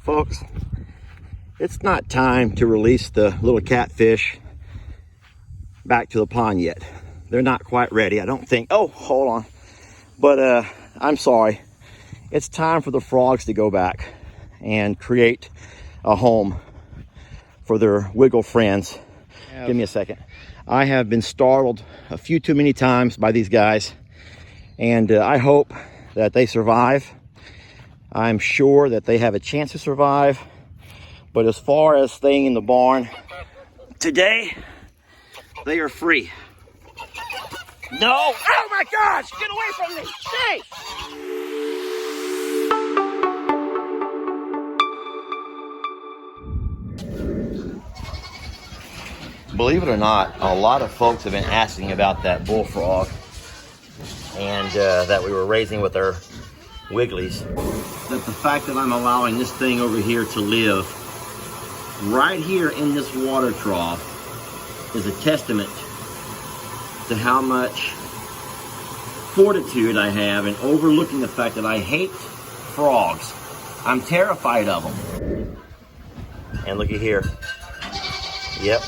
Folks, it's not time to release the little catfish back to the pond yet. They're not quite ready, I don't think. Oh, hold on. But I'm sorry. It's time for the frogs to go back and create a home for their wiggle friends. Give me a second. I have been startled a few too many times by these guys, and I hope that they survive. I'm sure that they have a chance to survive, but as far as staying in the barn, today, they are free. No! Oh my gosh! Get away from me! Stay! Believe it or not, a lot of folks have been asking about that bullfrog and that we were raising with our wigglies. That the fact that I'm allowing this thing over here to live right here in this water trough is a testament to how much fortitude I have in overlooking the fact that I hate frogs. I'm terrified of them. And looky here. Yep.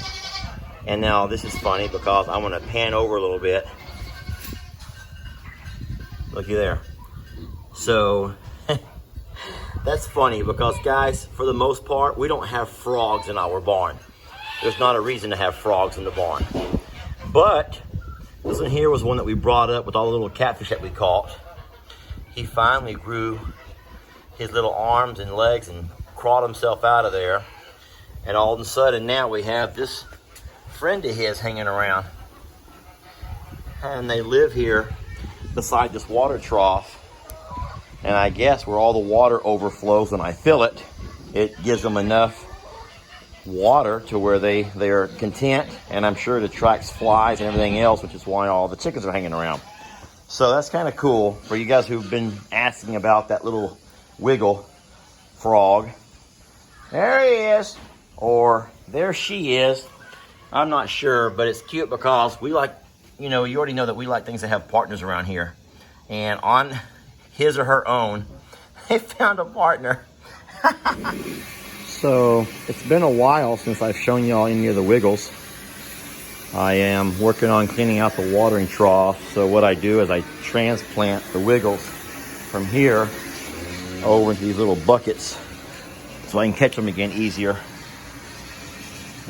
And now this is funny because I'm going to pan over a little bit. Looky there. So that's funny because, guys, for the most part, we don't have frogs in our barn. There's not a reason to have frogs in the barn. But this one here was one that we brought up with all the little catfish that we caught. He finally grew his little arms and legs and crawled himself out of there. And all of a sudden now we have this friend of his hanging around. And they live here beside this water trough. And I guess where all the water overflows and I fill it, it gives them enough water to where they are content. And I'm sure it attracts flies and everything else, which is why all the chickens are hanging around. So that's kind of cool for you guys who've been asking about that little wiggle frog. There he is, or there she is. I'm not sure, but it's cute because we like, you already know that we like things that have partners around here. And on his or her own, they found a partner. So it's been a while since I've shown y'all any of the wiggles. I am working on cleaning out the watering trough. So what I do is I transplant the wiggles from here over into these little buckets so I can catch them again easier.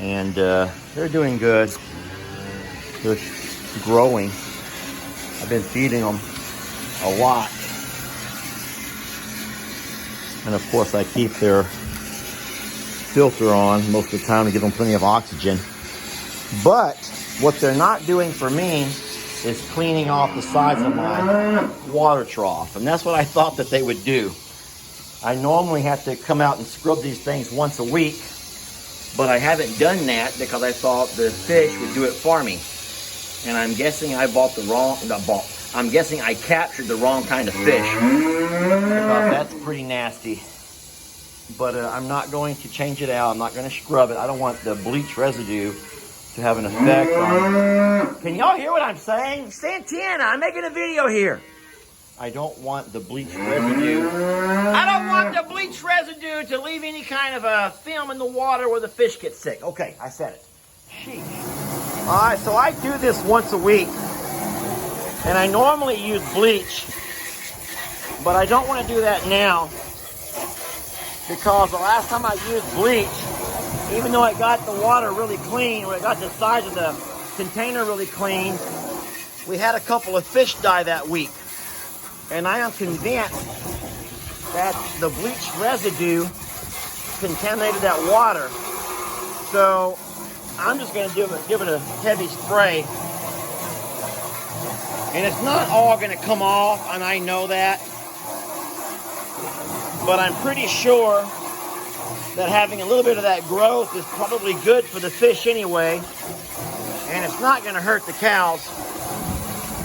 And they're doing good. They're growing. I've been feeding them a lot. And of course I keep their filter on most of the time to give them plenty of oxygen. But what they're not doing for me is cleaning off the sides of my water trough. And that's what I thought that they would do. I normally have to come out and scrub these things once a week, but I haven't done that because I thought the fish would do it for me. And I'm guessing I I'm guessing I captured the wrong kind of fish because that's pretty nasty. But I'm not going to change it out. I'm not going to scrub it. I don't want the bleach residue to have an effect on. Can y'all hear what I'm saying? Santana, I'm making a video here. I don't want the bleach residue. I don't want the bleach residue to leave any kind of a film in the water where the fish get sick. Okay, I said it. Sheesh. All right, so I do this once a week. And I normally use bleach, but I don't want to do that now because the last time I used bleach, even though it got the water really clean, or it got the size of the container really clean, we had a couple of fish die that week. And I am convinced that the bleach residue contaminated that water. So I'm just going to give it a heavy spray. And it's not all going to come off, and I know that. But I'm pretty sure that having a little bit of that growth is probably good for the fish anyway. And it's not going to hurt the cows.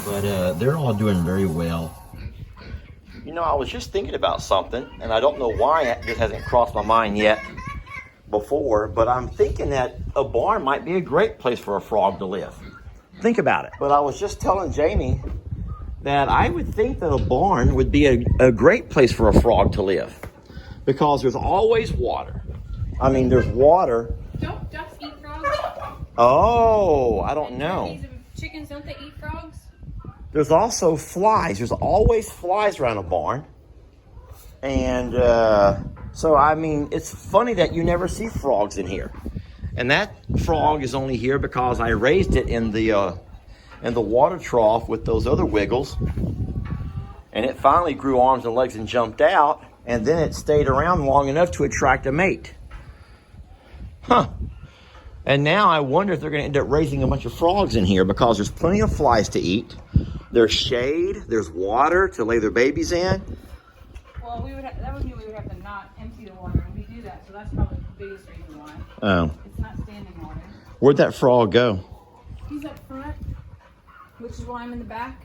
But they're all doing very well. I was just thinking about something, and I don't know why this hasn't crossed my mind yet before, but I'm thinking that a barn might be a great place for a frog to live. Think about it. But I was just telling Jamie that I would think that a barn would be a great place for a frog to live. Because there's always water. I mean, there's water. Don't ducks eat frogs? Oh, I don't know. Turkeys and chickens, don't they eat frogs? There's also flies. There's always flies around a barn. And so, I mean, it's funny that you never see frogs in here. And that frog is only here because I raised it in the water trough with those other wiggles. And it finally grew arms and legs and jumped out. And then it stayed around long enough to attract a mate. Huh. And now I wonder if they're going to end up raising a bunch of frogs in here because there's plenty of flies to eat. There's shade. There's water to lay their babies in. Well, that would mean we would have to not empty the water, and we do that, so that's probably the biggest reason why. Oh. It's not standing water. Where'd that frog go? He's up front, which is why I'm in the back.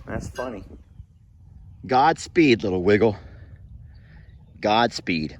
That's funny. Godspeed, little wiggle. Godspeed.